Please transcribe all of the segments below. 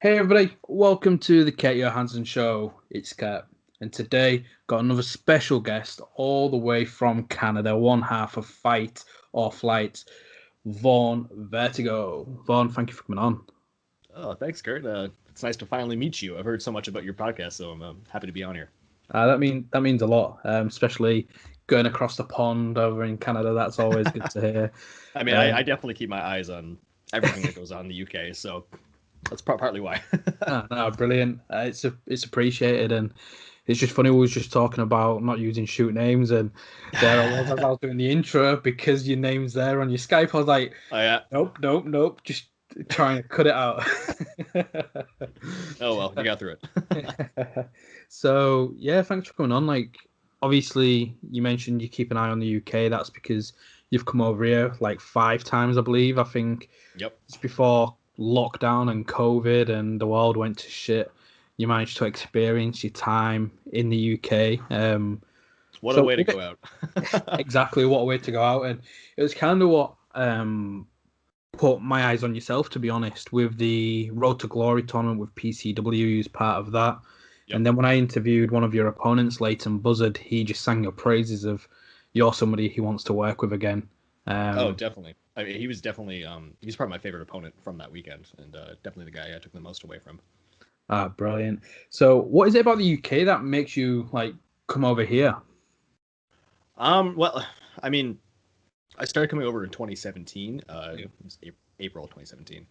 Hey everybody, welcome to the Johansson show. It's Kurt, and today got another special guest all the way from Canada, one half of Fight or Flight, Vaughn Vertigo. Vaughn, thank you for coming on. Oh, thanks, Kurt. It's nice to finally meet you. I've heard so much about your podcast, so I'm happy to be on here. That means a lot, especially going across the pond over in Canada. That's always good to hear. I mean, I Um, definitely keep my eyes on everything that goes on in the UK, so that's partly why. no, brilliant. It's appreciated, and it's just funny. We was just talking about not using shoot names, and there I was as I was doing the intro because your name's there on your Skype. I was like, Yeah. nope, nope, nope. Just trying to cut it out. Oh well, you got through it. So yeah, thanks for coming on. Like, obviously, you mentioned you keep an eye on the UK. That's because you've come over here like 5 times, I believe. I think Yep. it's before lockdown and COVID and the world went to shit. You managed to experience your time in the UK. What a So way to go out. exactly what a way to go out, and it was kind of what put my eyes on yourself, to be honest, with the Road to Glory tournament with PCW as part of that. Yep. And then when I interviewed one of your opponents, Leighton Buzzard, he just sang your praises of you're somebody he wants to work with again. Oh, Um, definitely. I mean, he was definitely he's probably my favorite opponent from that weekend, and definitely the guy I took the most away from. Brilliant. So, what is it about the UK that makes you like come over here? Well, I mean, I started coming over in 2017. Yeah. It was April 2017.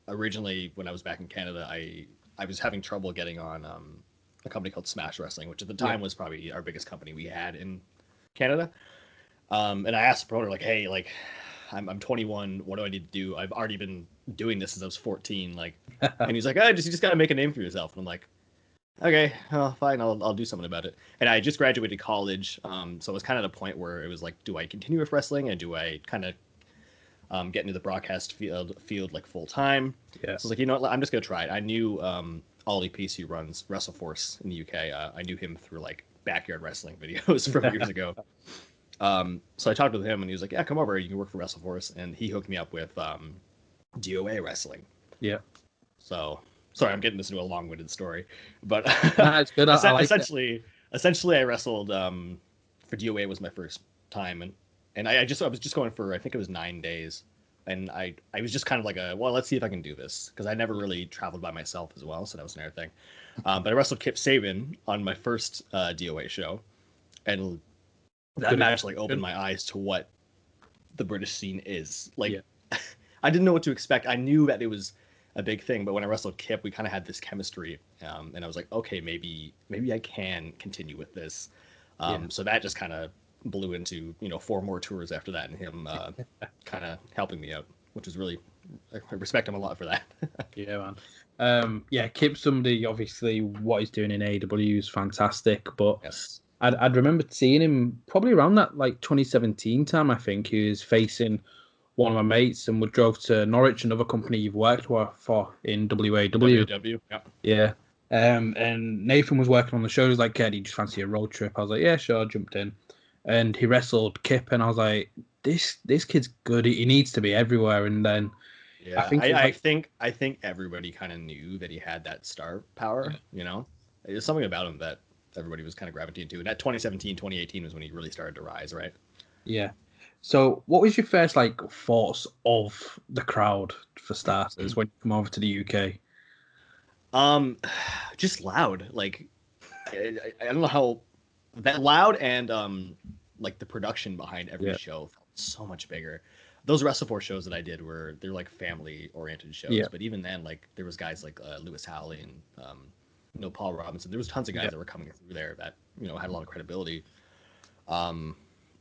Originally, when I was back in Canada, I was having trouble getting on a company called Smash Wrestling, which at the Yeah. time was probably our biggest company we had in Canada. And I asked the promoter, like, hey, like, I'm 21. What do I need to do? I've already been doing this since I was 14. Like, and he's like, oh, you just got to make a name for yourself. And I'm like, okay, well, fine, I'll do something about it. And I just graduated college, so it was kind of the point where it was like, do I continue with wrestling and do I kind of get into the broadcast field like full time? Yeah. So I was like, you know what, I'm just gonna try it. I knew Ollie Peace, who runs WrestleForce in the UK. I knew him through like backyard wrestling videos from years ago. So I talked with him, and he was like, yeah, come over, you can work for WrestleForce, and he hooked me up with DOA wrestling. Yeah. So sorry, I'm getting this into a long-winded story, but No, it's good. I like it. essentially, I wrestled for DOA was my first time, and I was just going for I think it was 9 days, and I was just kind of like well, let's see if I can do this because I never really traveled by myself as well, so that was another thing. But I wrestled Kip Saban on my first DOA show, and that Good match like opened impression. my eyes to what the British scene is like. Yeah. I didn't know what to expect. I knew that it was a big thing, but when I wrestled Kip, we kind of had this chemistry, and I was like, okay, maybe I can continue with this. Yeah. So that just kind of blew into 4 more tours after that, and him kind of helping me out, which is really I respect him a lot for that. Yeah, man. Yeah, Kip somebody obviously what he's doing in AEW is fantastic, but Yes. I'd remember seeing him probably around that like 2017 time. I think he was facing one of my mates, and we drove to Norwich, another company you've worked for in WAW. WW. Yeah. Yeah. And Nathan was working on the show. He was like, "Kid, you just fancy a road trip?" I was like, "Yeah, sure." I jumped in, and he wrestled Kip, and I was like, "This kid's good. He needs to be everywhere." And then I Yeah, think I, it was I like, think I think everybody kind of knew that he had that star power. yeah, There's something about him that everybody was kind of gravitating to. And that 2017, 2018 was when he really started to rise, right? yeah. So, what was your first like thoughts of the crowd for starters when you come over to the UK? Um, just loud. Like I don't know how that loud and like the production behind every Yeah, show felt so much bigger. Those WrestleForce shows that I did they're like family oriented yeah, shows, but even then, like there was guys like Lewis Howley and Paul Robinson. There was tons of guys yeah, that were coming through there that had a lot of credibility. Um,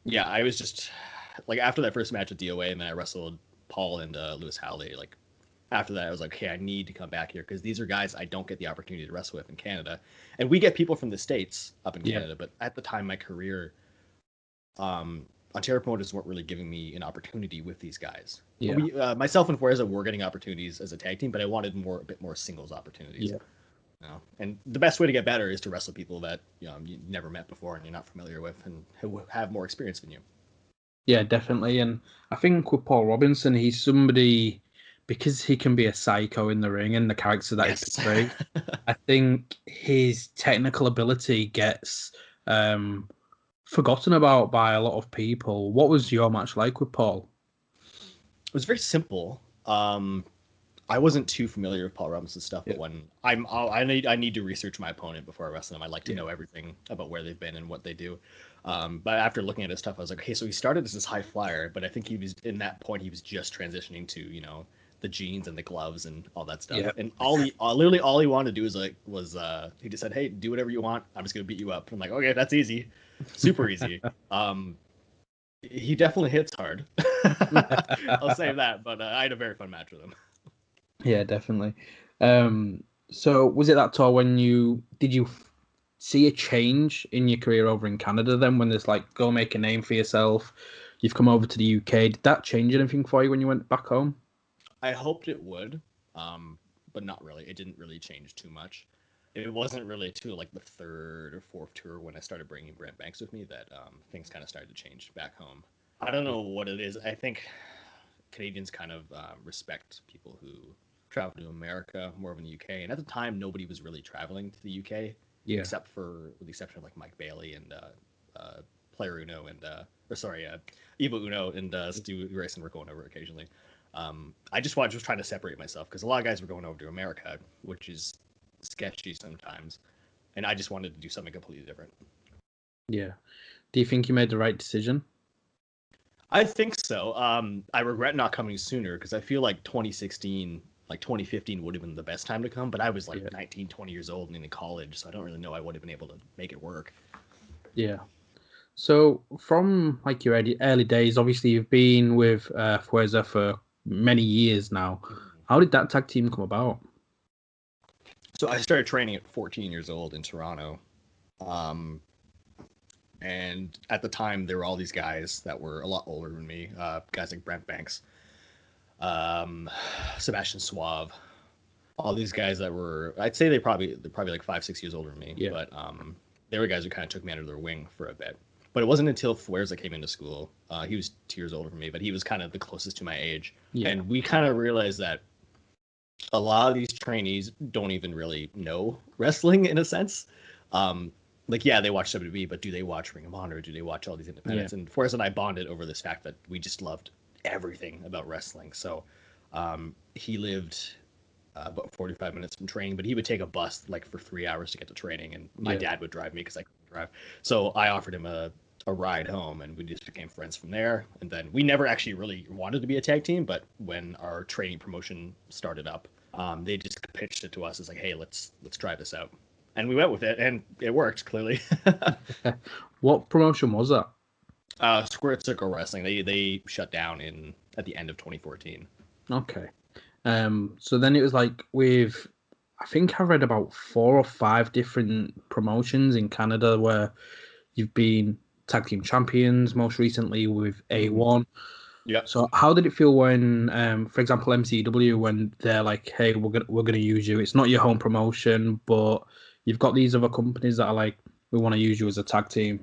yeah, I was just like after that first match with DOA, and then I wrestled Paul and Lewis Howley. Like after that, I was like, okay, I need to come back here because these are guys I don't get the opportunity to wrestle with in Canada, and we get people from the states up in yeah, Canada. But at the time, of my career, Ontario promoters weren't really giving me an opportunity with these guys. yeah, We, myself and Fuerza were getting opportunities as a tag team, but I wanted a bit more singles opportunities. yeah. And the best way to get better is to wrestle people that you never met before and you're not familiar with and who have more experience than you. Yeah, definitely. And I think with Paul Robinson, he's somebody because he can be a psycho in the ring and the character that he Yes. portrays, I think his technical ability gets forgotten about by a lot of people. What was your match like with Paul? It was very simple. I wasn't too familiar with Paul Robinson's stuff, but Yeah. when I need to research my opponent before I wrestle him. I like to Yeah. know everything about where they've been and what they do. But after looking at his stuff, I was like, okay, so he started as this high flyer, but I think he was in that point he was just transitioning to the jeans and the gloves and all that stuff. Yeah. And literally all he wanted to do was he just said, hey, do whatever you want. I'm just gonna beat you up. I'm like, okay, that's easy, super easy. He definitely hits hard. I'll say that, but I had a very fun match with him. Yeah, definitely. So was it that tour when did you see a change in your career over in Canada then when there's like go make a name for yourself? You've come over to the UK. Did that change anything for you when you went back home? I hoped it would, but not really. It didn't really change too much. It wasn't really until like the third or fourth tour when I started bringing Brent Banks with me that things kind of started to change back home. I don't know what it is. I think Canadians kind of respect people who travel to America more than the UK. And at the time, nobody was really traveling to the UK, Yeah. except for with the exception of like Mike Bailey and Player Uno and Evo Uno and Stu Grayson were going over occasionally. I just was trying to separate myself because a lot of guys were going over to America, which is sketchy sometimes, and I just wanted to do something completely different. Yeah. Do you think you made the right decision? I think so. I regret not coming sooner because I feel like 2016, like 2015 would have been the best time to come, but I was like 19, 20 years old and in college, so I don't really know I would have been able to make it work. Yeah. So from like your early days, obviously you've been with Fuerza for many years now. How did that tag team come about? So I started training at 14 years old in Toronto. And at the time, there were all these guys that were a lot older than me, guys like Brent Banks, Sebastian Suave, all these guys that were, I'd say they're probably like 5, 6 years older than me, Yeah. but they were guys who kind of took me under their wing for a bit. But it wasn't until Fuerza came into school. He was 2 years older than me, but he was kind of the closest to my age. Yeah. And we kind of realized that a lot of these trainees don't even really know wrestling in a sense. Like, yeah, they watch WWE, but do they watch Ring of Honor? Do they watch all these independents? Yeah. And Forrest and I bonded over this fact that we just loved everything about wrestling. So he lived about 45 minutes from training, but he would take a bus like for 3 hours to get to training, and my dad would drive me because I couldn't drive. So I offered him a ride home, and we just became friends from there. And then we never actually really wanted to be a tag team, but when our training promotion started up, they just pitched it to us as like, hey, let's try this out. And we went with it, and it worked clearly. What promotion was that? Square Circle Wrestling. They shut down at the end of 2014. Okay. So then it was like I think I read about 4 or 5 different promotions in Canada where you've been tag team champions, most recently with A1. Yeah. So how did it feel when, for example, MCW, when they're like, "Hey, we're gonna use you. It's not your home promotion, but you've got these other companies that are like, we want to use you as a tag team."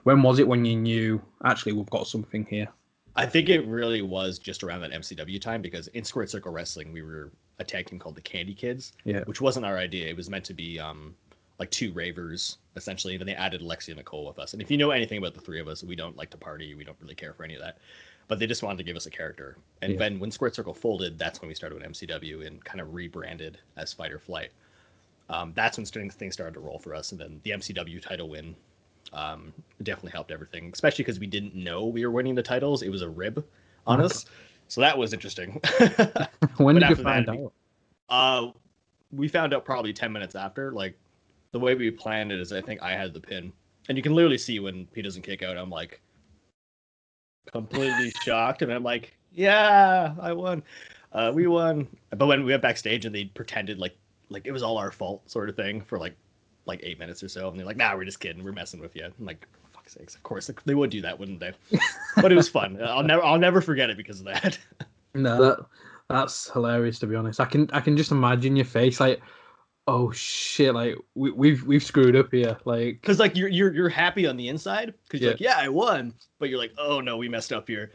When was it when you knew actually we've got something here? I think it really was just around that MCW time because in Squared Circle Wrestling, we were a tag team called the Candy Kids, which wasn't our idea. It was meant to be like 2 ravers, essentially. And then they added Alexia and Nicole with us. And if you know anything about the 3 of us, we don't like to party. We don't really care for any of that. But they just wanted to give us a character. And then when Squared Circle folded, that's when we started with MCW and kind of rebranded as Fight or Flight. That's when things started to roll for us. And then the MCW title win definitely helped everything, especially because we didn't know we were winning the titles. It was a rib on us, so that was interesting. When did you find out? We found out probably 10 minutes after. Like, the way we planned it is I think I had the pin, and you can literally see when he doesn't kick out, I'm like completely shocked, and I'm like, yeah, I won. We won. But when we went backstage and they pretended like it was all our fault sort of thing for like 8 minutes or so, and they're like, nah, we're just kidding, we're messing with you. I'm like, for fuck's sakes, of course they would do that, wouldn't they? But it was fun. I'll never forget it because of that. No, that's hilarious, to be honest. I can just imagine your face, like, oh shit, like we've screwed up here, like, because like you're happy on the inside because you're Yeah. like, yeah, I won, but you're like, oh no, we messed up here.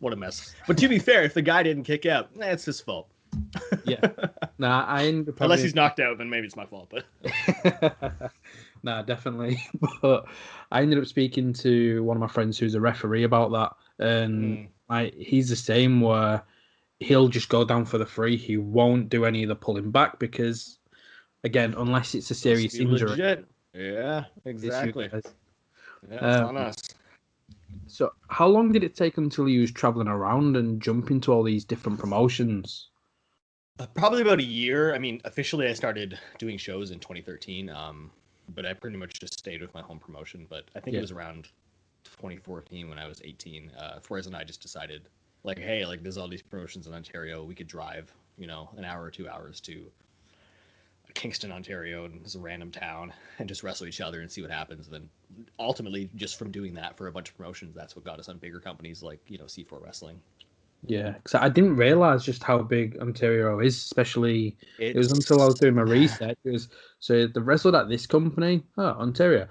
what a mess. But to be fair, if the guy didn't kick out, it's his fault. Yeah. Nah, I ended up Unless he's knocked out, then maybe it's my fault. But nah, definitely. But I ended up speaking to one of my friends who's a referee about that, and he's the same where he'll just go down for the free. He won't do any of the pulling back because, again, unless it's a serious injury. Legit. Yeah, exactly. Yeah, it's on us. So, how long did it take until you was traveling around and jumping to all these different promotions? Probably about a year. I mean, officially, I started doing shows in 2013. But I pretty much just stayed with my home promotion. But I think it was around 2014 when I was 18. Fuerza and I just decided, like, hey, like, there's all these promotions in Ontario. We could drive, an hour or 2 hours to Kingston, Ontario, and it's a random town, and just wrestle each other and see what happens. And then ultimately, just from doing that for a bunch of promotions, that's what got us on bigger companies like, C4 Wrestling. Yeah, because I didn't realize just how big Ontario is, especially it was until I was doing my research. It was so the wrestled at this company, Ontario.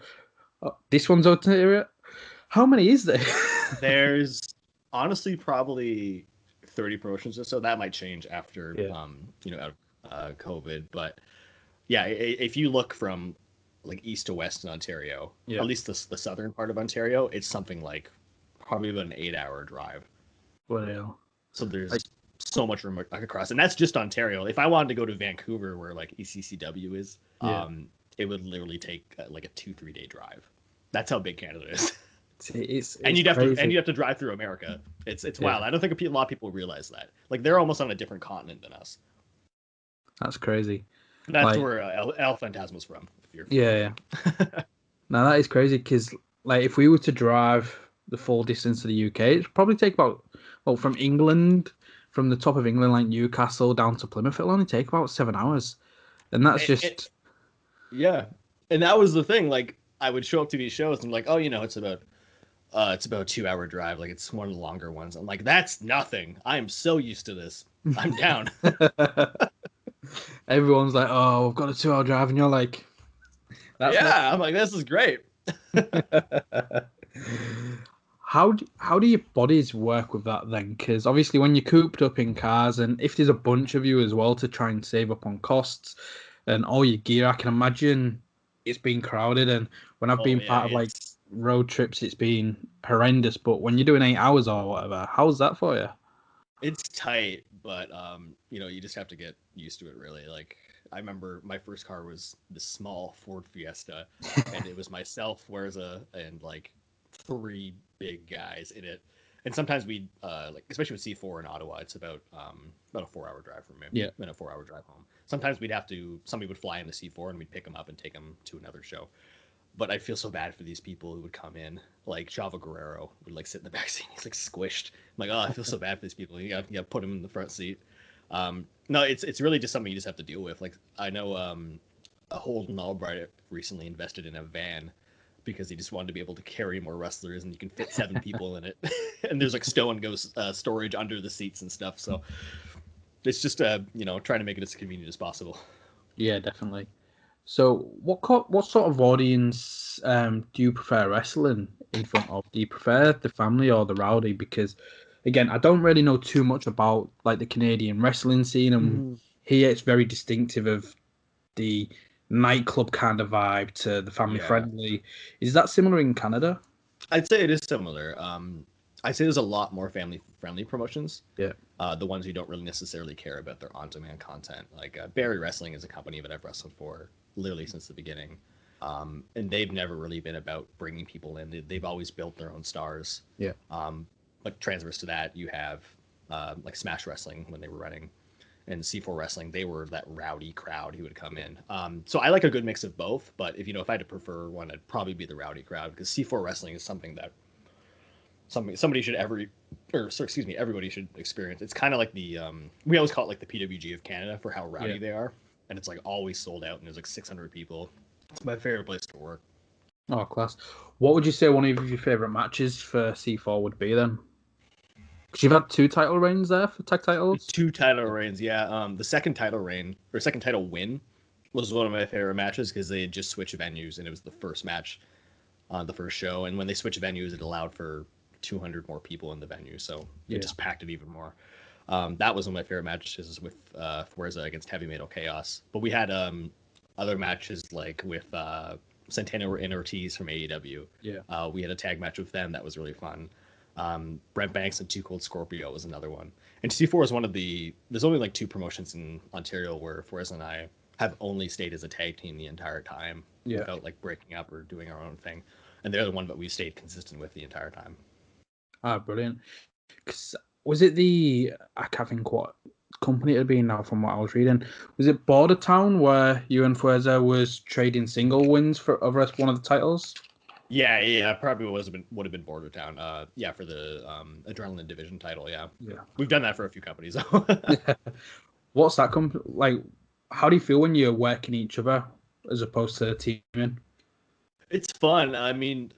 Oh, this one's Ontario. How many is there? There's honestly probably 30 promotions or so. That might change after out of COVID, but yeah, if you look from like east to west in Ontario, at least the southern part of Ontario, it's something like probably about an 8-hour drive. Well, so there's so much room across, and that's just Ontario. If I wanted to go to Vancouver, where like ECCW is, it would literally take like a 2-3 day drive. That's how big Canada is. It's and you'd have to drive through America. It's wild. I don't think a lot of people realize that. Like they're almost on a different continent than us. That's crazy. That's where El Phantasma's from. Yeah. Now that is crazy because, like, if we were to drive the full distance to the UK, it'd probably take about, from England, from the top of England, like Newcastle down to Plymouth, it'll only take about 7 hours, and that's yeah. And that was the thing. Like, I would show up to these shows and like, oh, it's about a 2-hour drive. Like, it's one of the longer ones. I'm like, that's nothing. I am so used to this. I'm down. Everyone's like, oh, I've got a 2-hour drive, and you're like, I'm like, this is great. How do your bodies work with that then? Because obviously when you're cooped up in cars, and if there's a bunch of you as well to try and save up on costs and all your gear, I can imagine it's been crowded. And when I've been part of like road trips, it's been horrendous. But when you're doing 8 hours or whatever, how's that for you? It's tight, but you just have to get used to it, really. Like, I remember my first car was this small Ford Fiesta, and it was myself, Fuerza, and like 3 big guys in it. And sometimes we'd like, especially with C4 in Ottawa, it's about a 4-hour drive from me, and a 4-hour drive home. Sometimes somebody would fly into C4 and we'd pick them up and take them to another show. But I feel so bad for these people who would come in, like Chavo Guerrero would like sit in the back seat. He's like squished. I'm like, oh, I feel so bad for these people. You got put him in the front seat. No, it's really just something you just have to deal with. Like, I know Holden Albright recently invested in a van because he just wanted to be able to carry more wrestlers, and you can fit 7 people in it. And there's like stow and go storage under the seats and stuff. So it's just trying to make it as convenient as possible. Yeah, definitely. So what sort of audience do you prefer wrestling in front of? Do you prefer the family or the rowdy? Because again, I don't really know too much about like the Canadian wrestling scene, and here it's very distinctive of the nightclub kind of vibe to the family friendly. Is that similar in Canada? I'd say it is similar. I'd say there's a lot more family friendly promotions. Yeah. The ones who don't really necessarily care about their on-demand content. Like Barrie Wrestling is a company that I've wrestled for literally since the beginning. And they've never really been about bringing people in. They've always built their own stars. Yeah. But transverse to that, you have like Smash Wrestling when they were running, and C4 Wrestling. They were that rowdy crowd who would come in. So I like a good mix of both. But if I had to prefer one, I'd probably be the rowdy crowd, because C4 Wrestling is something that somebody should everybody should experience. It's kind of like the we always call it like the PWG of Canada for how rowdy they are, and it's like always sold out, and there's like 600 people. It's my favorite place to work. Oh, class. What would you say one of your favorite matches for C4 would be then? Because you've had 2 title reigns there for tag titles. 2 title reigns, yeah. The second title reign or second title win was one of my favorite matches, because they had just switched venues, and it was the first match on the first show. And when they switched venues, it allowed for 200 more people in the venue, so Yeah. it just packed it even more. That was one of my favorite matches with Fuerza against Heavy Metal Chaos. But we had other matches like with Santana and Ortiz from AEW. Yeah. We had a tag match with them that was really fun. Brent Banks and Too Cold Scorpio was another one. And T4 is one of the. There's only like 2 promotions in Ontario where Fuerza and I have only stayed as a tag team the entire time without like breaking up or doing our own thing. And they're the one that we've stayed consistent with the entire time. Ah, brilliant. 'Cause was it I can't think what company it had been now from what I was reading. Was it Border Town where you and Fuerza was trading single wins for over one of the titles? Yeah, probably would have been Border Town. For the Adrenaline Division title. Yeah, we've done that for a few companies. What's that like? How do you feel when you're working each other as opposed to teaming? It's fun. I mean,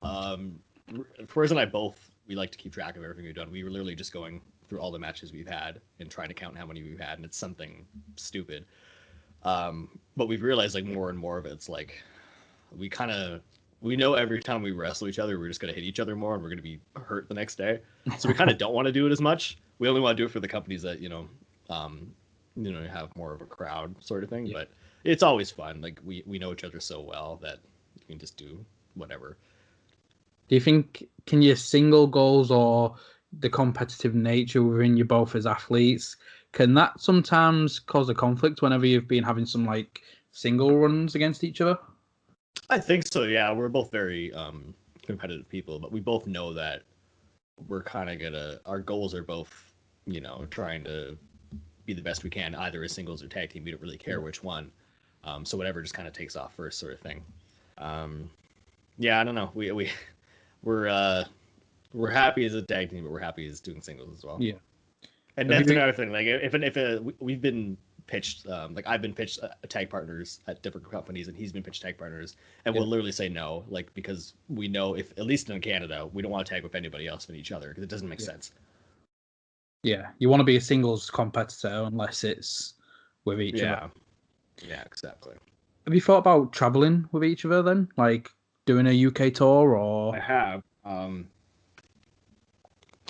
Fuerza and I both, we like to keep track of everything we've done. We were literally just going through all the matches we've had and trying to count how many we've had, and it's something stupid. But we've realized like more and more of it's like we know every time we wrestle each other, we're just gonna hit each other more and we're gonna be hurt the next day. So we kind of don't want to do it as much. We only want to do it for the companies that have more of a crowd sort of thing. Yeah. But it's always fun. Like we know each other so well that you can just do whatever. Do you think can your single goals or the competitive nature within you both as athletes, can that sometimes cause a conflict whenever you've been having some like single runs against each other? I think so. Yeah, we're both very competitive people, but we both know that we're kind of our goals are both, trying to be the best we can, either as singles or tag team. We don't really care which one. So whatever just kind of takes off first, sort of thing. I don't know. We're happy as a tag team, but we're happy as doing singles as well. Yeah. And that's another thing. Like if we've been pitched, like I've been pitched tag partners at different companies, and he's been pitched tag partners, and we'll literally say no, like because we know if at least in Canada we don't want to tag with anybody else but each other because it doesn't make sense. Yeah, you want to be a singles competitor unless it's with each other. Yeah, exactly. Have you thought about traveling with each other then, like doing a UK tour or? I have.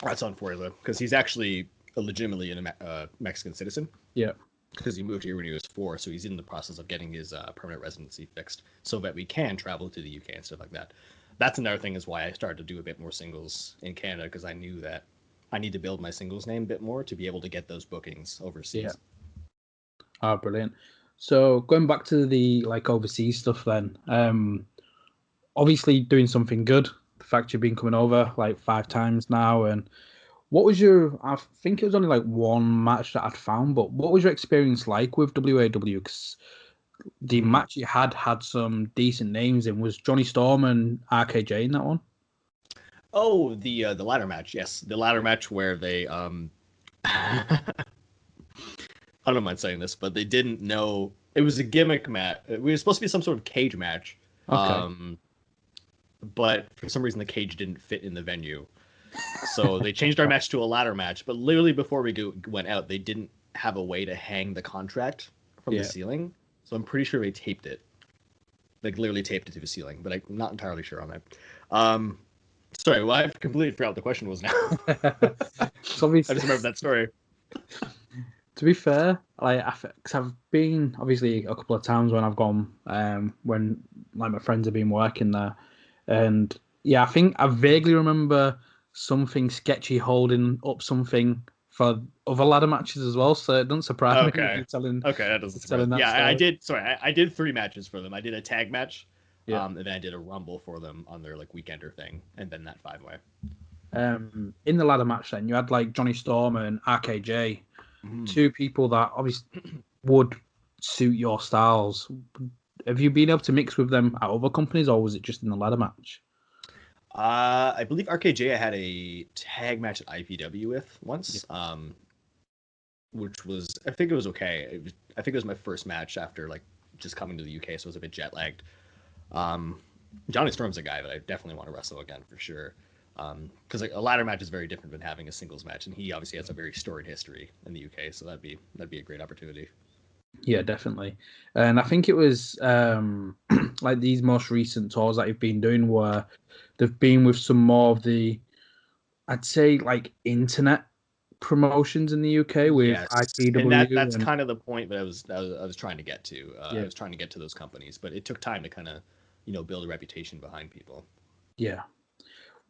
That's on Fuerza because he's actually legitimately a Mexican citizen. Yeah. Because he moved here when he was 4, so he's in the process of getting his permanent residency fixed so that we can travel to the UK and stuff like that. That's another thing is why I started to do a bit more singles in Canada, because I knew that I need to build my singles name a bit more to be able to get those bookings overseas. Yeah. Ah, brilliant. So going back to the like overseas stuff then, obviously doing something good. The fact you've been coming over like 5 times now, and what was I think it was only like one match that I'd found, but what was your experience like with WAW? Because the match you had some decent names in. Was Johnny Storm and RKJ in that one? Oh, the ladder match, yes. The ladder match where they I don't mind saying this, but they didn't know it was a gimmick match. It was supposed to be some sort of cage match. Okay. But for some reason the cage didn't fit in the venue. So they changed our match to a ladder match, but literally before we went out, they didn't have a way to hang the contract from the ceiling. So I'm pretty sure they taped it. Like literally taped it to the ceiling, but I'm not entirely sure on that. Sorry, well, I've completely forgot what the question was now. So I just remember that story. To be fair, cause I've been obviously a couple of times when I've gone, when like my friends have been working there, and I think I vaguely remember something sketchy holding up something for other ladder matches as well. So it doesn't surprise me. You're telling, that doesn't surprise me. Yeah, I did. Sorry, I did 3 matches for them. I did a tag match, and then I did a rumble for them on their like weekender thing, and then that 5-way. In the ladder match, then you had like Johnny Storm and RKJ, 2 people that obviously would suit your styles. Have you been able to mix with them at other companies, or was it just in the ladder match? I believe RKJ I had a tag match at IPW with once, which was, I think it was okay. I think it was my first match after like just coming to the UK, so I was a bit jet lagged. Johnny Storm's a guy that I definitely want to wrestle again for sure. Because like a ladder match is very different than having a singles match, and he obviously has a very storied history in the UK, so that'd be a great opportunity. Yeah, definitely. And I think it was like these most recent tours that you've been doing where they've been with some more of the I'd say like internet promotions in the UK with Yes, and IPW that's and kind of the point that I was trying to get to. I yeah, was trying to get to those companies, but it took time to kind of, build a reputation behind people. yeah.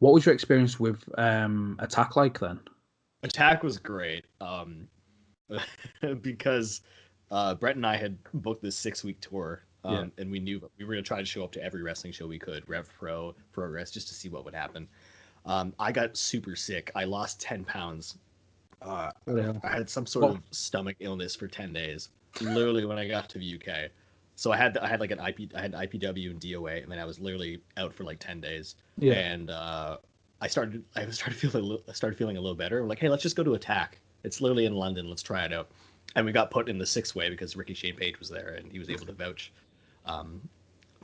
What was your experience with Attack like then? Attack was great, because Brett and I had booked this 6 week tour, Yeah, and we knew we were gonna try to show up to every wrestling show we could, Rev Pro, Progress, just to see what would happen. I got super sick. I lost 10 pounds. Uh, what the hell? I had some sort What? of stomach illness for 10 days. Literally when I got to the UK, so I had like I had IPW and DOA, and then I was literally out for like 10 days. Yeah, And I started feeling a little better. I'm like, hey, let's just go to Attack. It's literally in London. Let's try it out. And we got put in the 6 way because Ricky Shane Page was there and he was able to vouch. Um,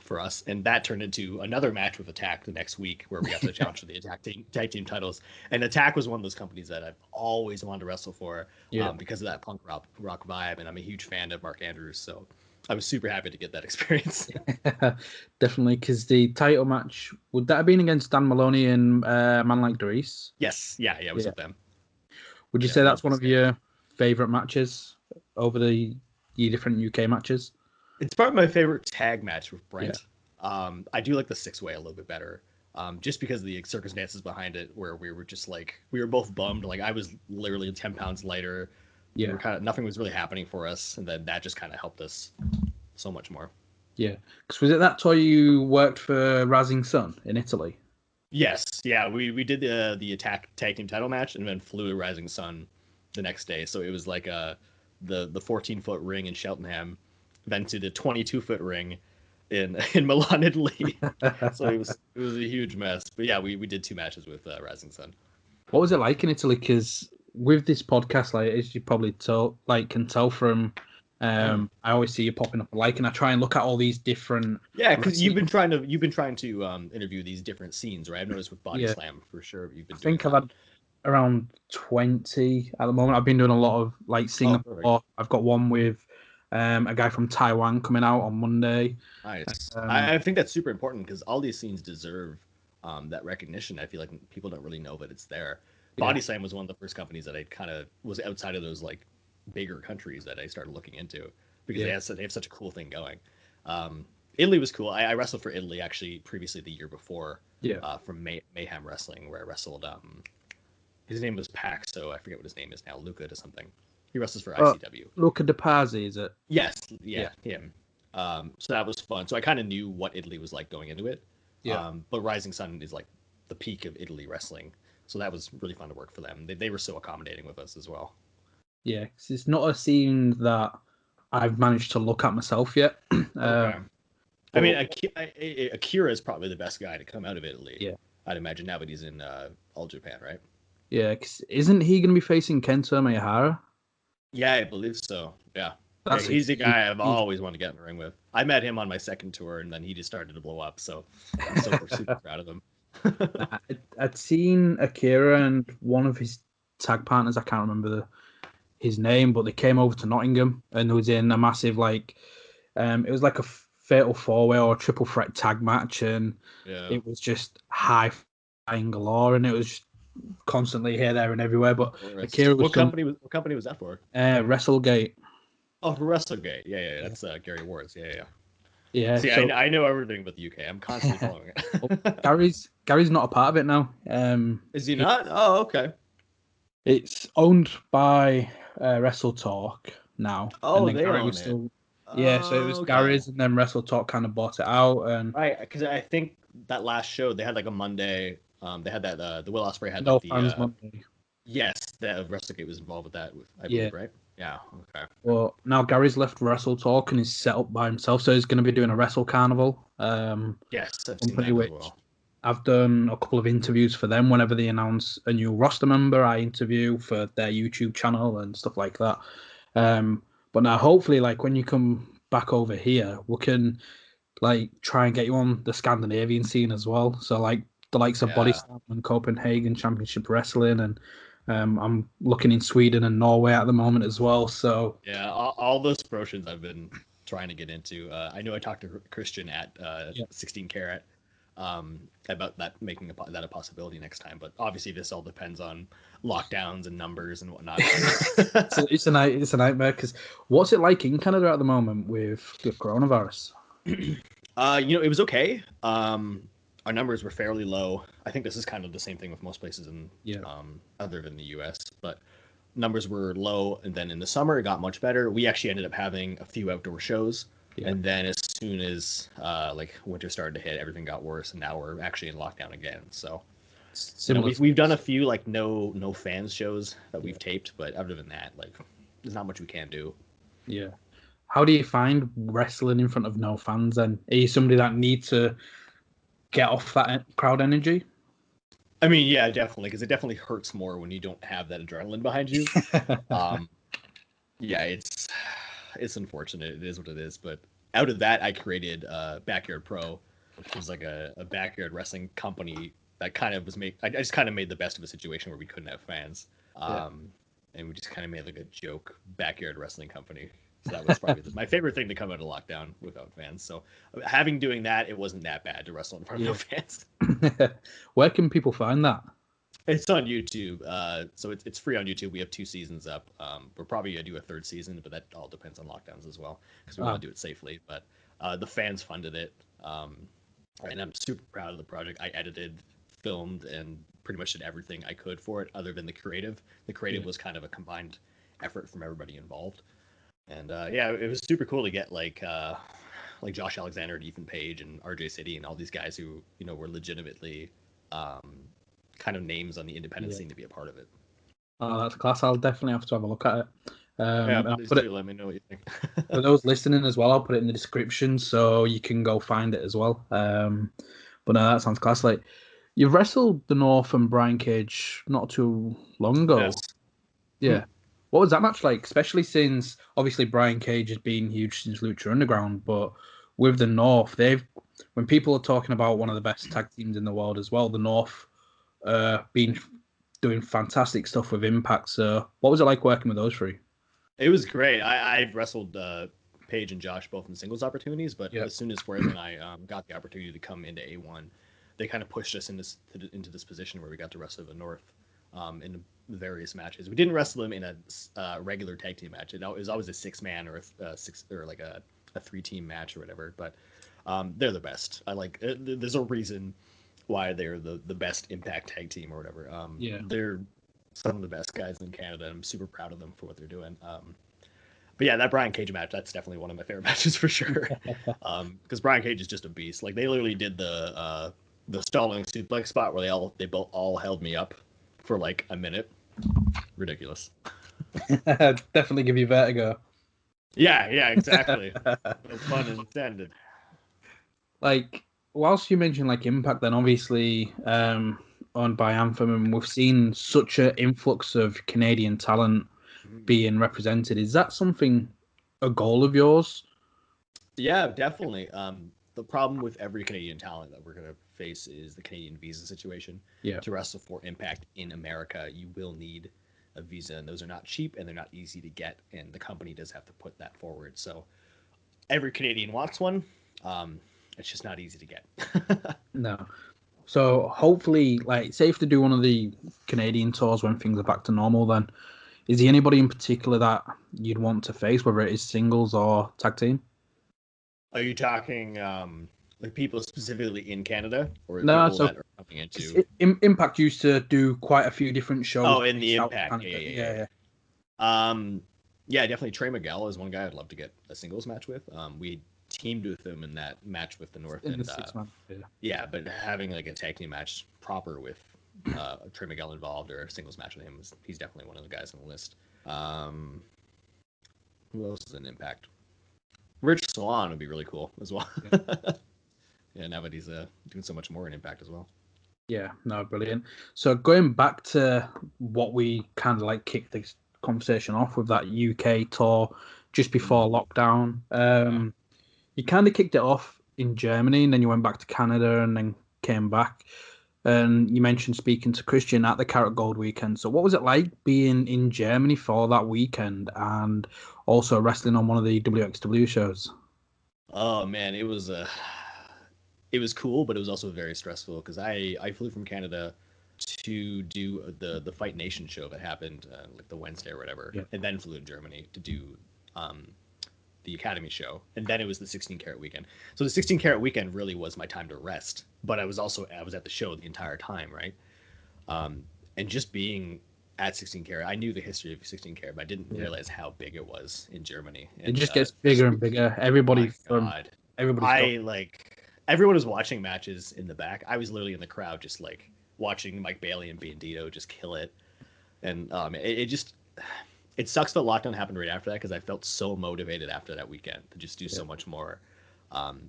for us, and that turned into another match with Attack the next week, where we got to challenge for the tag team titles. And Attack was one of those companies that I've always wanted to wrestle for, yeah. because of that punk rock vibe, and I'm a huge fan of Mark Andrews, so I was super happy to get that experience. Definitely, because the title match would that have been against Dan Maloney and Man Like Dries? Yes, yeah, it was Yeah. with them. Would you Yeah, say love that's one those of guys. your favorite matches over the different UK matches? It's probably my favorite tag match with Yeah, Brent. I do like the 6 way a little bit better, just because of the circumstances behind it, where we were just like we were both bummed. Like I was literally 10 pounds lighter. We yeah, were kind of nothing was really happening for us, and then that just kind of helped us so much more. yeah. Because was it that toy you worked for Rising Sun in Italy? Yes, yeah, we did the Attack tag team title match, and then flew to Rising Sun the next day. So it was like the 14-foot ring in Cheltenham, then to the 22-foot ring in Milan, Italy. So it was a huge mess. But yeah, we did 2 matches with Rising Sun. What was it like in Italy? Because with this podcast, like as you probably can tell from, Mm. I always see you popping up like, and I try and look at all these different Yeah, because wrestling. you've been trying to interview these different scenes, right? I've noticed with Body Yeah, Slam for sure you've I been doing think I've that. had around 20 at the moment. I've been doing a lot of like Oh, perfect. Singapore. I've got one with a guy from Taiwan coming out on Monday. Nice. Um, I think that's super important because all these scenes deserve that recognition. I feel like people don't really know that it's there. yeah, Body Slam was one of the first companies that I kind of was outside of those like bigger countries that I started looking into because yeah, they have such a cool thing going. Italy was cool. I wrestled for Italy actually previously the year before, yeah. from Mayhem Wrestling, where I wrestled. His name was Pax, so I forget what his name is now. Luca to something. He wrestles for Oh, ICW. Luca De Pazzi, is it? Yes, Yeah, yeah, him. So that was fun. So I kind of knew what Italy was like going into it. yeah, But Rising Sun is like the peak of Italy wrestling. So that was really fun to work for them. They were so accommodating with us as well. yeah. 'Cause it's not a scene that I've managed to look at myself yet. Okay. I mean, But Akira is probably the best guy to come out of Italy. yeah, I'd imagine now, but he's in All Japan, right? yeah. 'Cause isn't he going to be facing Kento Miyahara? Yeah, I believe so. Yeah. Yeah, That's a he's the huge, guy I've huge. always wanted to get in the ring with. I met him on my second tour, and then he just started to blow up. So I'm super proud of him. I'd seen Akira and one of his tag partners. I can't remember his name, but they came over to Nottingham and was in a massive it was like a fatal 4 way or a triple threat tag match, and Yeah. it was just high flying galore, and it was just constantly here, there, and everywhere. Of But course. Akira was some What company was that for? WrestleGate. Oh, for WrestleGate. Yeah. Yeah, That's Gary Ward's. Yeah. yeah. See, So I know everything about the UK. I'm constantly following well, it. Gary's not a part of it now. Is he not? Oh, okay. It's owned by Wrestle Talk now, and Oh, then they Gary own was it. still, yeah. So it Oh, was okay. Gary's, and then Wrestle Talk kind of bought it out, and Right, because I think that last show they had like a Monday. They had that the Will Ospreay had No like the Fans Monday. yes, that WrestleGate was involved with that, I Yeah. believe, right? Yeah. Okay. Well, now Gary's left Wrestle Talk and he's set up by himself, so he's going to be doing a Wrestle Carnival Yes, I've seen company, that as which well. I've done a couple of interviews for them. Whenever they announce a new roster member, I interview for their YouTube channel and stuff like that. But now, hopefully, like when you come back over here, we can like try and get you on the Scandinavian scene as well. So like the likes of Body Yeah. Slam and Copenhagen Championship Wrestling, and I'm looking in Sweden and Norway at the moment as well. So Yeah, all those promotions I've been trying to get into. I know I talked to Christian at yeah, 16 Carat. about that making that a possibility next time. But obviously, this all depends on lockdowns and numbers and whatnot. So it's a nightmare because what's it like in Canada at the moment with coronavirus? It was okay. Our numbers were fairly low. I think this is kind of the same thing with most places in other than the U.S. But numbers were low, and then in the summer it got much better. We actually ended up having a few outdoor shows, and then as soon as like winter started to hit, everything got worse, and now we're actually in lockdown again. So we've done a few like no fans shows that we've taped, but other than that, like there's not much we can do. Yeah. How do you find wrestling in front of no fans? And are you somebody that needs to get off that crowd energy? I mean, yeah, definitely, because it definitely hurts more when you don't have that adrenaline behind you. Yeah, it's unfortunate. It is what it is. But out of that, I created Backyard Pro, which was like a backyard wrestling company that kind of was made. I just kind of made the best of a situation where we couldn't have fans, and we just kind of made like a joke backyard wrestling company. So that was probably my favorite thing to come out of lockdown without fans. So having doing that, it wasn't that bad to wrestle in front of no fans. Where can people find that? It's on YouTube. So it's free on YouTube. We have 2 seasons up. We're probably gonna do a 3rd season, but that all depends on lockdowns as well because we want to do it safely. But the fans funded it, and I'm super proud of the project. I edited, filmed, and pretty much did everything I could for it, other than the creative. The creative was kind of a combined effort from everybody involved. And it was super cool to get like Josh Alexander and Ethan Page and RJ City and all these guys who were legitimately kind of names on the independent scene to be a part of it. Oh, that's class. I'll definitely have to have a look at it. Please do let me know what you think. For those listening as well, I'll put it in the description so you can go find it as well. But no, that sounds class. Like, you've wrestled the North and Brian Cage not too long ago. Yes. Yeah. What was that match like? Especially since obviously Brian Cage has been huge since Lucha Underground, but with the North, when people are talking about one of the best tag teams in the world as well, the North been doing fantastic stuff with Impact. So what was it like working with those three? It was great. I've wrestled Paige and Josh both in singles opportunities, but as soon as Fuerza and I got the opportunity to come into A1, they kind of pushed us into this position where we got to wrestle the North in various matches. We didn't wrestle them in a regular tag team match. It was always a 6-man or a 6 or like a 3-team match or whatever. But they're the best. There's a reason why they're the best Impact tag team or whatever. They're some of the best guys in Canada. I'm super proud of them for what they're doing. But yeah, that Brian Cage match, that's definitely one of my favorite matches for sure. Because Brian Cage is just a beast. Like, they literally did the stalling suplex spot where they both all held me up for like a minute. Ridiculous. Definitely give you vertigo. Yeah, exactly. No pun intended. Like, whilst you mentioned like Impact, then obviously owned by Anthem, and we've seen such an influx of Canadian talent being represented. Is that a goal of yours? Yeah, definitely. The problem with every Canadian talent that we're going to face is the Canadian visa situation. To wrestle for Impact in America, you will need a visa, and those are not cheap and they're not easy to get, and the company does have to put that forward. So every Canadian wants one. It's just not easy to get. No. So hopefully, like, say if they do one of the Canadian tours when things are back to normal, then is there anybody in particular that you'd want to face, whether it is singles or tag team? Are you talking like people specifically in Canada, or No, people so that are coming into Impact used to do quite a few different shows. Oh, in the Impact, yeah. Yeah, definitely. Trey Miguel is one guy I'd love to get a singles match with. We teamed with him in that match with the North, In and the 6-man. yeah, but having like a tag team match proper with Trey Miguel involved or a singles match with him, he's definitely one of the guys on the list. Who else is in Impact? Rich Swann would be really cool as well. Yeah, now that he's doing so much more in Impact as well. Yeah, no, brilliant. So going back to what we kind of like kicked this conversation off with, that UK tour just before lockdown. You kind of kicked it off in Germany, and then you went back to Canada and then came back. And you mentioned speaking to Christian at the Carrot Gold weekend. So what was it like being in Germany for that weekend and also wrestling on one of the WXW shows? Oh man, it was it was cool, but it was also very stressful because I flew from Canada to do the Fight Nation show that happened like the Wednesday or whatever, Yeah. and then flew to Germany to do the Academy show, and then it was the 16 karat weekend. So the 16 karat weekend really was my time to rest, but I was at the show the entire time, right? And just being at 16 karat, I knew the history of 16 karat, but I didn't Yeah. realize how big it was in Germany. It And just gets bigger and bigger. Everybody my from God, everybody's got. I like everyone was watching matches in the back. I was literally in the crowd, just like watching Mike Bailey and Bandito just kill it. And it just it sucks that lockdown happened right after that because I felt so motivated after that weekend to just do so much more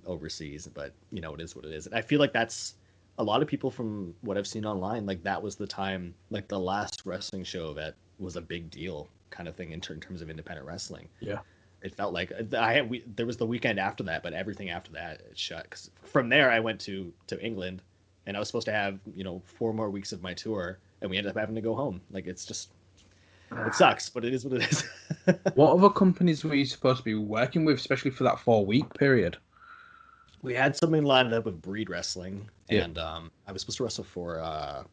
overseas. But you know, it is what it is. And I feel like that's a lot of people from what I've seen online. Like that was the time, like the last wrestling show that was a big deal kind of thing in terms of independent wrestling. Yeah. It felt like there was the weekend after that, but everything after that it shut. Cause from there, I went to England, and I was supposed to have 4 more weeks of my tour, and we ended up having to go home. Like it's just it sucks, but it is what it is. What other companies were you supposed to be working with, especially for that 4 week period? We had something lined up with Breed Wrestling, Yeah. and I was supposed to wrestle for I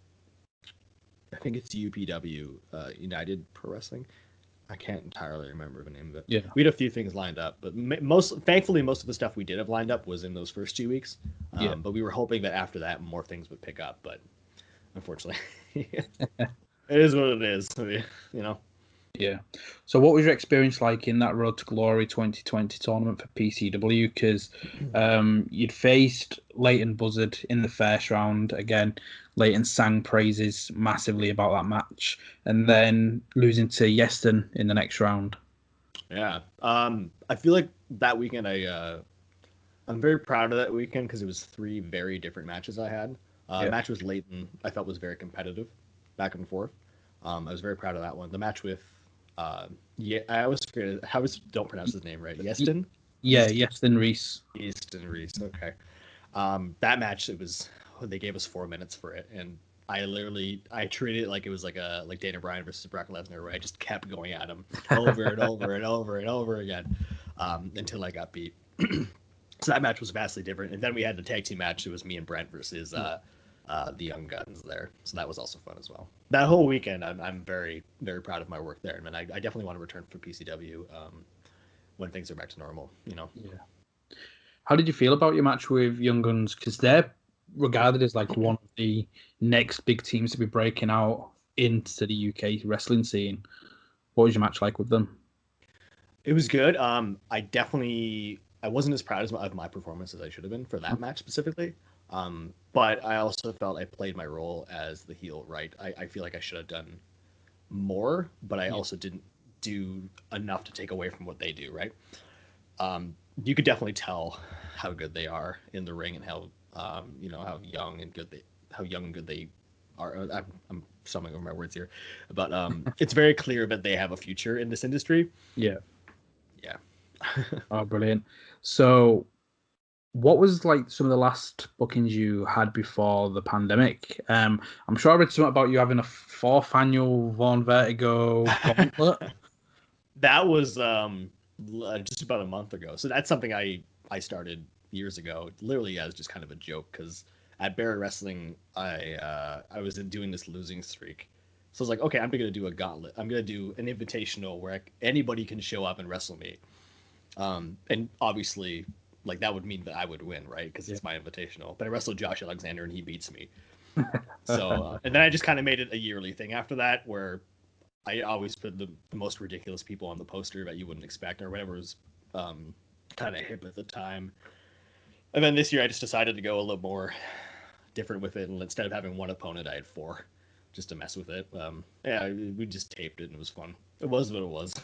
think it's UPW, United Pro Wrestling. I can't entirely remember the name of it. Yeah. We had a few things lined up, but thankfully, most of the stuff we did have lined up was in those first 2 weeks. Yeah. But we were hoping that after that, more things would pick up. But unfortunately, it is what it is. Yeah. So what was your experience like in that Road to Glory 2020 tournament for PCW? Because you'd faced Leighton Buzzard in the first round. Again, Leighton sang praises massively about that match. And then losing to Yeston in the next round. Yeah. I feel like that weekend I'm very proud of that weekend because it was 3 very different matches I had. Yeah. Match with Leighton I felt was very competitive, back and forth. I was very proud of that one. The match with I always forget. Don't pronounce his name right. Yeston. Yeah, Yeston Reese. Easton Reese. Okay. That match, they gave us 4 minutes for it, and I treated it like it was like Dana Bryan versus Brock Lesnar, where I just kept going at him over and over and over and over again, until I got beat. So that match was vastly different, and then we had the tag team match. It was me and Brent versus the Young Guns there, so that was also fun as well. That whole weekend, I'm very very proud of my work there, and I definitely want to return for PCW when things are back to normal. Yeah. How did you feel about your match with Young Guns? Because they're regarded as like one of the next big teams to be breaking out into the UK wrestling scene. What was your match like with them? It was good. I wasn't as proud of my performance as I should have been for that match specifically. But I also felt I played my role as the heel right. I feel like I should have done more, but I also didn't do enough to take away from what they do, right? You could definitely tell how good they are in the ring and how how young and good they are. I'm stumbling over my words here, but it's very clear that they have a future in this industry. Yeah. Yeah. Oh, brilliant. So, what was like some of the last bookings you had before the pandemic? I'm sure I read something about you having a 4th annual Vaughn Vertigo gauntlet. That was just about a month ago. So that's something I started years ago, literally as just kind of a joke. Because at Barrie Wrestling, I was doing this losing streak. So I was like, okay, I'm gonna do a gauntlet. I'm gonna do an invitational where anybody can show up and wrestle me. And obviously, like that would mean that I would win, right? Because it's my invitational. But I wrestled Josh Alexander and he beats me. So and then I just kind of made it a yearly thing after that, where I always put the most ridiculous people on the poster that you wouldn't expect or whatever was kind of hip at the time. And then this year I just decided to go a little more different with it, and instead of having one opponent, I had 4, just to mess with it. Yeah, we just taped it and it was fun. It was what it was.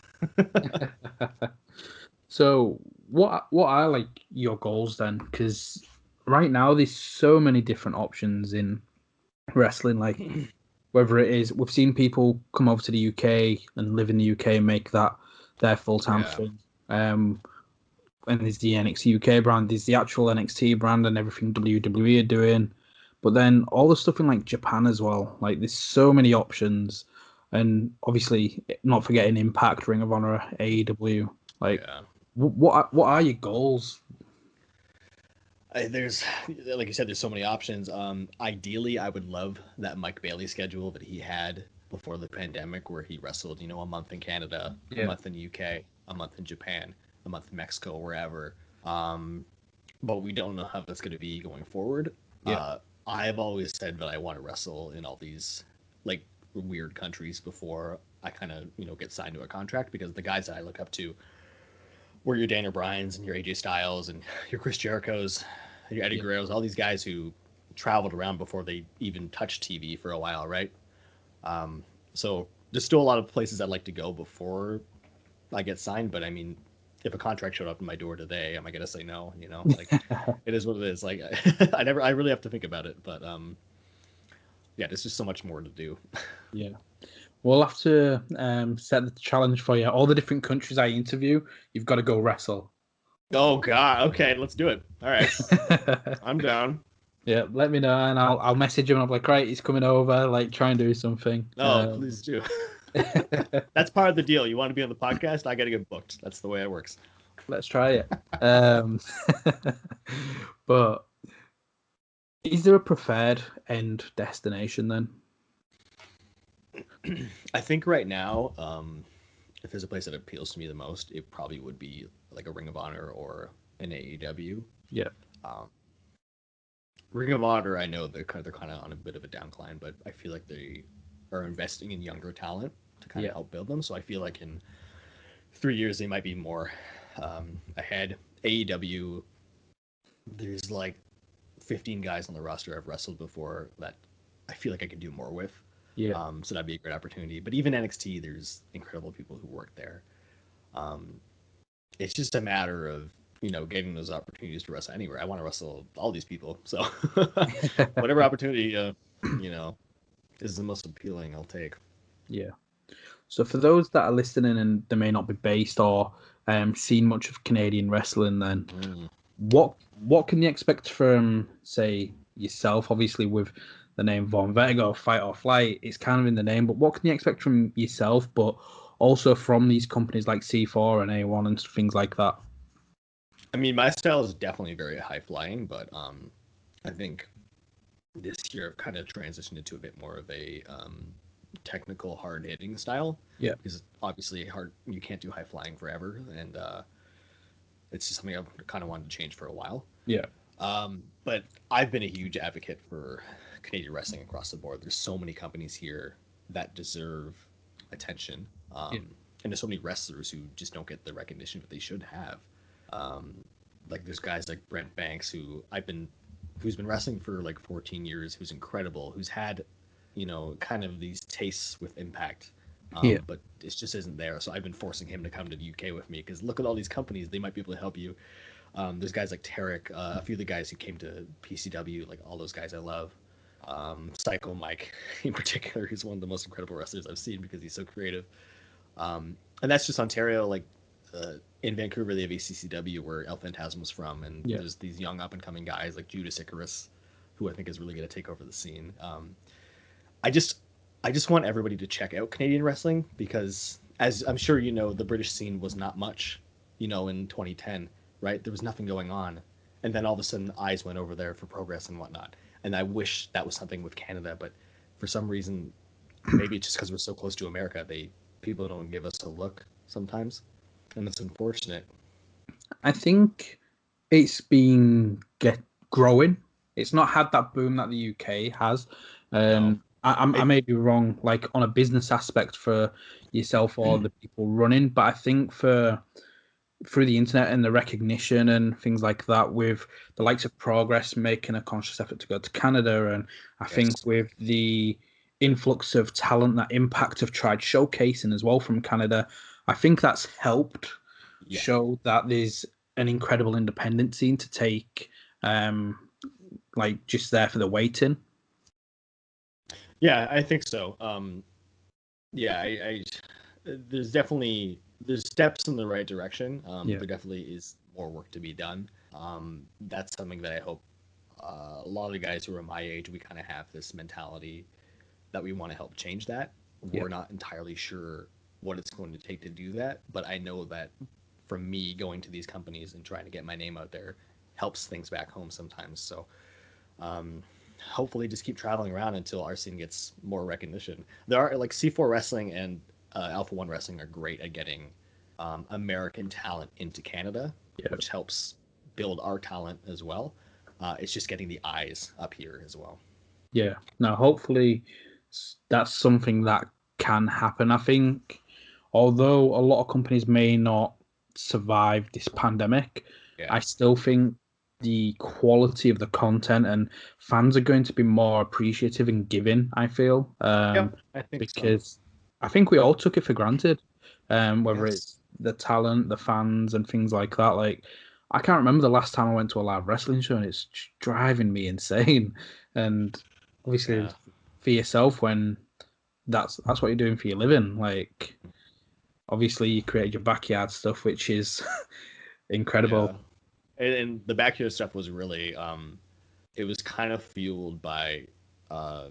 So, what are like your goals then? Because right now there's so many different options in wrestling. Like whether it is, we've seen people come over to the UK and live in the UK and make that their full-time thing. And there's the NXT UK brand, there's the actual NXT brand and everything WWE are doing. But then all the stuff in like Japan as well. Like there's so many options. And obviously not forgetting Impact, Ring of Honor, AEW. Like what are your goals? There's, like you said, there's so many options. Ideally, I would love that Mike Bailey schedule that he had before the pandemic, where he wrestled, a month in Canada, a Yeah. month in UK, a month in Japan, a month in Mexico, wherever. Um, but we don't know how that's going to be going forward. Yeah. I've always said that I want to wrestle in all these like weird countries before I kind of get signed to a contract, because the guys that I look up to were your Dan O'Briens and your AJ Styles and your Chris Jericho's, your Eddie Yeah. Guerrero's, all these guys who traveled around before they even touched TV for a while, right? So there's still a lot of places I'd like to go before I get signed, but I mean, if a contract showed up in my door today, am I gonna say no? Like it is what it is. Like I really have to think about it, but yeah, there's just so much more to do. Yeah. We'll have to set the challenge for you. All the different countries I interview, you've got to go wrestle. Oh God, okay, let's do it. All right, I'm down. Yeah, let me know, and I'll message him. I'm like, right, he's coming over. Like, try and do something. Oh, please do. That's part of the deal. You want to be on the podcast, I got to get booked. That's the way it works. Let's try it. Um, but is there a preferred end destination then? I think right now, if there's a place that appeals to me the most, it probably would be like a Ring of Honor or an AEW. Yeah, Um, Ring of Honor, I know they're kind of on a bit of a downcline, but I feel like they are investing in younger talent to kind yeah, of help build them. So I feel like in 3 years they might be more ahead. AEW, there's like 15 guys on the roster I've wrestled before that I feel like I could do more with. yeah, So that'd be a great opportunity. But even NXT, there's incredible people who work there. Um, it's just a matter of getting those opportunities to wrestle anywhere. I want to wrestle all these people, so whatever opportunity you know is the most appealing, I'll take. yeah. So for those that are listening and they may not be based or seen much of Canadian wrestling, then Mm. what can you expect from, say, yourself? Obviously, with the name Vaughn Vertigo, Fight or Flight, it's kind of in the name. But what can you expect from yourself? But also from these companies like C4 and A1 and things like that. I mean, my style is definitely very high flying, but I think this year I've kind of transitioned into a bit more of a technical, hard hitting style. Yeah, Because obviously, hard you can't do high flying forever, and it's just something I've kind of wanted to change for a while. yeah, But I've been a huge advocate for Canadian wrestling across the board. There's so many companies here that deserve attention, yeah, and there's so many wrestlers who just don't get the recognition that they should have. Like there's guys like Brent Banks who's been wrestling for like 14 years, who's incredible, who's had kind of these tastes with Impact. yeah, But it just isn't there. So I've been forcing him to come to the UK with me, because look at all these companies; they might be able to help you. There's guys like Tarek, a few of the guys who came to PCW, like all those guys I love. Psycho Mike, in particular, is one of the most incredible wrestlers I've seen because he's so creative. And that's just Ontario. Like in Vancouver, they have ACCW, where El Phantasm from, and yeah. there's these young up and coming guys like Judas Icarus, who I think is really going to take over the scene. I just I just want everybody to check out Canadian wrestling, because, as I'm sure you know, the British scene was not much, in 2010, right? There was nothing going on, and then all of a sudden, eyes went over there for Progress and whatnot. And I wish that was something with Canada, but for some reason, maybe it's just because we're so close to America, people don't give us a look sometimes, and it's unfortunate. I think it's been growing. It's not had that boom that the UK has. No, I it, may be wrong, like on a business aspect for yourself or the people running, but I think for through the internet and the recognition and things like that, with the likes of Progress making a conscious effort to go to Canada, and I think yes, with the influx of talent that Impact have tried showcasing as well from Canada, I think that's helped yeah, show that there's an incredible independent scene to take, um, like just there for the waiting. yeah, I think so. Yeah, there's steps in the right direction. Yeah, There definitely is more work to be done. That's something that I hope a lot of the guys who are my age, we kind of have this mentality that we want to help change that. yeah, We're not entirely sure what it's going to take to do that, but I know that from me going to these companies and trying to get my name out there, helps things back home sometimes. So hopefully just keep traveling around until our scene gets more recognition. There are like C4 Wrestling and Alpha One Wrestling are great at getting American talent into Canada, which helps build our talent as well. It's just getting the eyes up here as well. Yeah. Now, hopefully, that's something that can happen. I think, although a lot of companies may not survive this pandemic, Yeah. I still think the quality of the content and fans are going to be more appreciative and giving, I feel. Yeah, I think so. Because I think we all took it for granted, whether Yes. it's the talent, the fans, and things like that. Like, I can't remember the last time I went to a live wrestling show, and it's driving me insane. And obviously, Yeah. for yourself, when that's what you're doing for your living, like obviously you created your backyard stuff, which is incredible. Yeah. And the backyard stuff was really it was kind of fueled by uh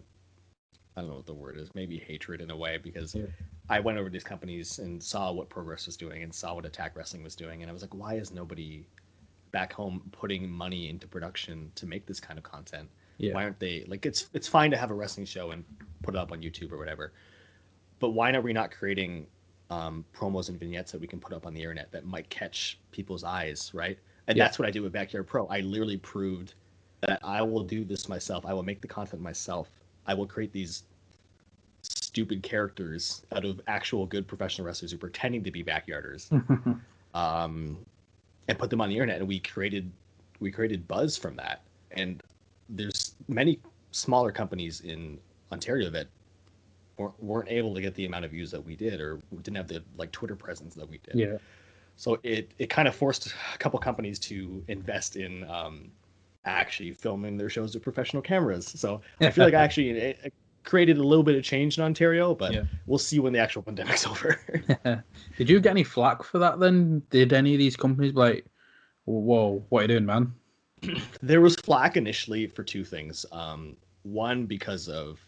I don't know what the word is, maybe hatred in a way, because Yeah. I went over to these companies and saw what Progress was doing and saw what Attack Wrestling was doing, and I was like, why is nobody back home putting money into production to make this kind of content? Yeah. Why aren't they like it's fine to have a wrestling show and put it up on YouTube or whatever, but why are we not creating promos and vignettes that we can put up on the internet that might catch people's eyes, right? And Yeah. that's what I do with Backyard Pro. I literally proved that I will do this myself. I will make the content myself. I will create these stupid characters out of actual good professional wrestlers who are pretending to be backyarders, um, and put them on the internet. And we created buzz from that. And there's many smaller companies in Ontario that weren't able to get the amount of views that we did, or didn't have the like Twitter presence that we did. Yeah. So it kind of forced a couple companies to invest in actually filming their shows with professional cameras. So I feel like I actually it created a little bit of change in Ontario, but Yeah. we'll see when the actual pandemic's over. Did you get any flack for that then? Did any of these companies be like, whoa, what are you doing, man? There was flack initially for two things. One, because of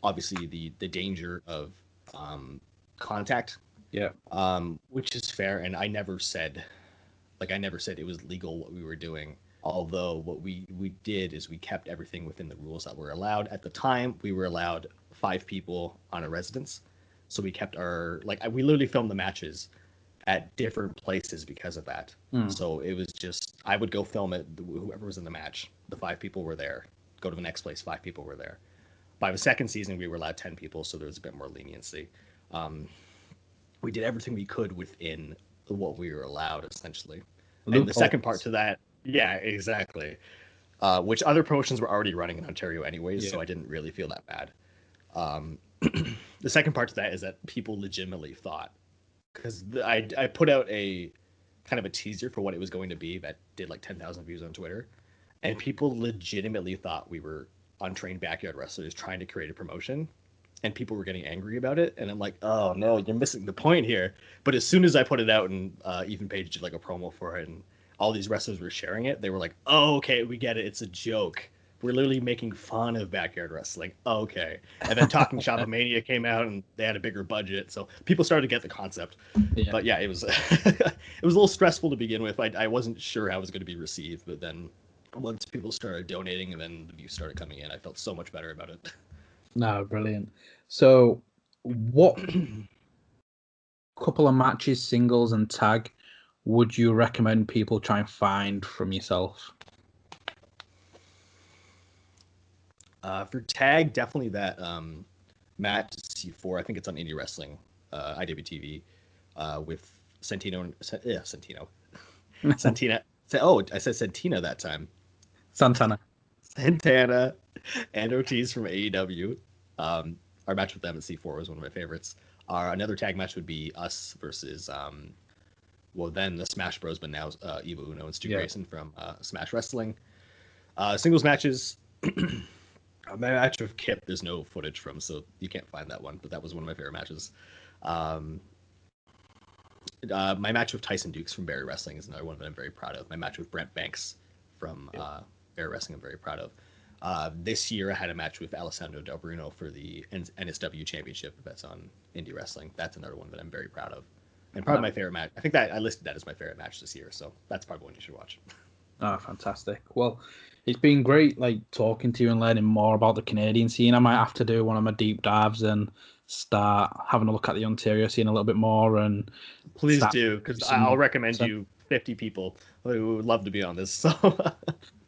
obviously the danger of contact, Yeah. which is fair, and I never said it was legal what we were doing. Although what we did is we kept everything within the rules that were allowed. At the time, we were allowed 5 people on a residence, so we kept our we literally filmed the matches at different places because of that. Mm. So it was just I would go film it. Whoever was in the match, the 5 people were there. Go to the next place, 5 people were there. By the second season, we were allowed 10 people, so there was a bit more leniency. We did everything we could within what we were allowed, essentially. And the second part Loopholes. to that, yeah, exactly. Which other promotions were already running in Ontario anyways, Yeah. so I didn't really feel that bad. The second part to that is that people legitimately thought, because I put out a kind of a teaser for what it was going to be that did like 10,000 views on Twitter, and people legitimately thought we were untrained backyard wrestlers trying to create a promotion, and people were getting angry about it. And I'm like, oh no, you're missing the point here. But as soon as I put it out, and Even Page did like a promo for it, and all these wrestlers were sharing it, they were like, oh, okay, we get it. It's a joke. We're literally making fun of backyard wrestling. Okay. And then Talking Shop Mania came out, and they had a bigger budget, so people started to get the concept. Yeah. But yeah, it was it was a little stressful to begin with. I wasn't sure how it was going to be received, but then once people started donating and then the views started coming in, I felt so much better about it. No, brilliant. So, what couple of matches, singles and tag, would you recommend people try and find from yourself? For tag, definitely that match C4. I think it's on Indie Wrestling, IWTV, with Santino, Santina. Oh, I said Santina that time. Santana. Santana and Ortiz from AEW. Our match with them at C4 was one of my favorites. Another tag match would be us versus well, then the Smash Bros, but now Eva Uno and Stu Yeah. Grayson from Smash Wrestling. Singles matches. My match with Kip, there's no footage from, so you can't find that one. But that was one of my favorite matches. Um, my match with Tyson Dukes from Barrie Wrestling is another one that I'm very proud of. My match with Brent Banks from Barrie Wrestling, I'm very proud of. This year, I had a match with Alessandro Del Bruno for the NSW Championship that's on Indie Wrestling. That's another one that I'm very proud of. And probably my favorite match. I think that I listed that as my favorite match this year, so that's probably one you should watch. Oh, fantastic. Well, it's been great, like, talking to you and learning more about the Canadian scene. I might have to do one of my deep dives and start having a look at the Ontario scene a little bit more and Please start do, because some more. I'll recommend you 50 people who would love to be on this. So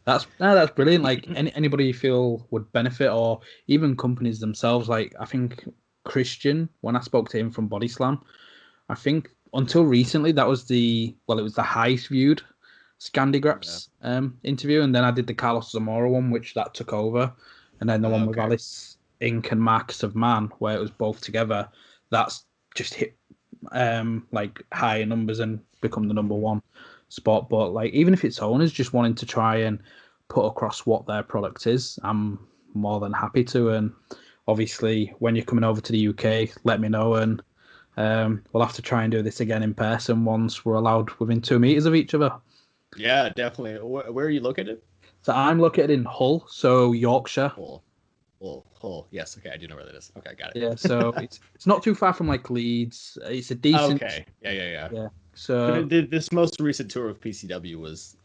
That's brilliant. Like anybody you feel would benefit, or even companies themselves. Like I think Christian, when I spoke to him from Body Slam, I think until recently that was it was the highest viewed Scandi yeah. Graps interview, and then I did the Carlos Zamora one, which that took over, and then the one with Okay. Alice Inc and Marcus of Man, where it was both together. That's just hit like higher numbers and become the number one spot. But like even if it's owners just wanting to try and put across what their product is, I'm more than happy to. And obviously, when you're coming over to the UK, let me know, and we'll have to try and do this again in person once we're allowed within 2 meters of each other. Yeah, definitely. Where are you located? So I'm located in Hull, so Yorkshire. Hull. Hull. Yes. Okay, I do know where that is. Okay, got Yeah, it. so it's not too far from like Leeds. It's a decent. Okay. Yeah. Yeah. But So this most recent tour of PCW was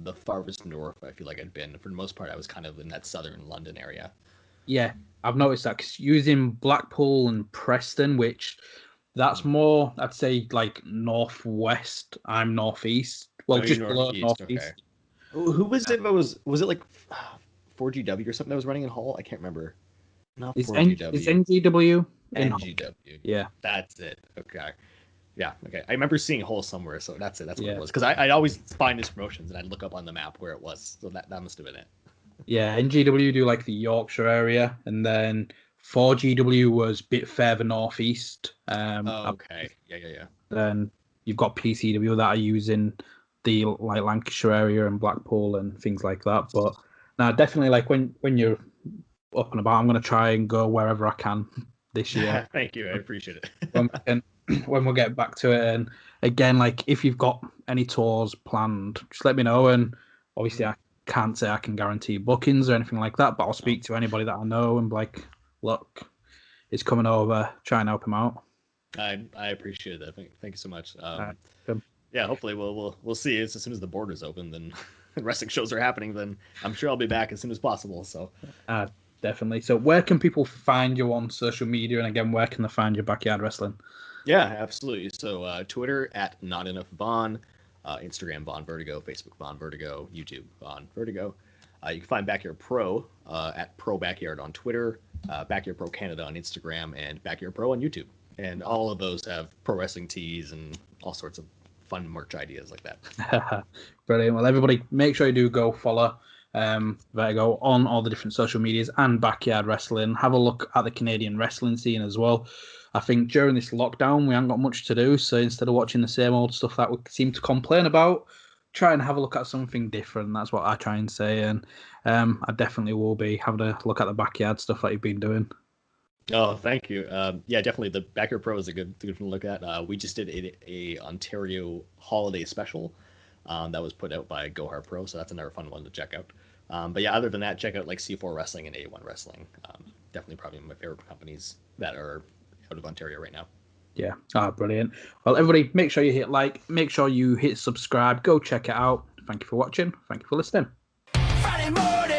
the farthest north I feel like I'd been. For the most part, I was kind of in that southern London area. yeah, I've noticed that 'cause using Blackpool and Preston, which that's Mhm. more, I'd say, like northwest. I'm northeast. Well, Oh, you're just below northeast. Okay. northeast. Who was it? That was it like 4GW or something that was running in Hull? I can't remember. Not Is 4GW. NGW in Hull? NGW. Yeah, That's it. Okay. Yeah. Okay. I remember seeing Hull somewhere, so that's it. That's what it yeah, was. Because I always find his promotions and I'd look up on the map where it was. So that must have been it. yeah. NGW do like the Yorkshire area, and then 4GW was a bit further northeast. Oh, okay. Yeah. Then you've got PCW that are using the like Lancashire area and Blackpool and things like that. But now, definitely like when you're up and about, I'm going to try and go wherever I can this year Thank you. I appreciate when it. we can, when we'll get back to it. And again, like if you've got any tours planned, just let me know. And obviously, I can't say I can guarantee bookings or anything like that, but I'll No, speak to anybody that I know and be like, look, it's coming over. Try and help him out. I appreciate that. Thank you so much. Uh, Yeah, hopefully we'll see. As soon as the borders open, then wrestling shows are happening. Then I'm sure I'll be back as soon as possible. So Uh, definitely. So, where can people find you on social media? And again, where can they find your backyard wrestling? yeah, absolutely. So Twitter at Not Enough Vaughn, Instagram Vaughn Vertigo, Facebook Vaughn Vertigo, YouTube Vaughn Vertigo. You can find Backyard Pro at Pro Backyard on Twitter, Backyard Pro Canada on Instagram, and Backyard Pro on YouTube. And all of those have pro wrestling tees and all sorts of fun merch ideas like that. Brilliant. Well, everybody, make sure you do go follow Vertigo on all the different social medias and Backyard Wrestling. Have a look at the Canadian wrestling scene as well. I think during this lockdown, we haven't got much to do. So instead of watching the same old stuff that we seem to complain about, try and have a look at something different. That's what I try and say. And I definitely will be having a look at the backyard stuff that you've been doing. Oh, thank you. Yeah, definitely. The Backyard Pro is a good one to look at. We just did a Ontario holiday special that was put out by Gohar Pro, so that's another fun one to check out. But yeah, other than that, check out like C4 Wrestling and A1 Wrestling. Definitely probably my favorite companies that are out of Ontario right now. Yeah. Brilliant. Well, everybody, make sure you hit like, make sure you hit subscribe, go check it out. Thank you for watching. Thank you for listening. Friday morning.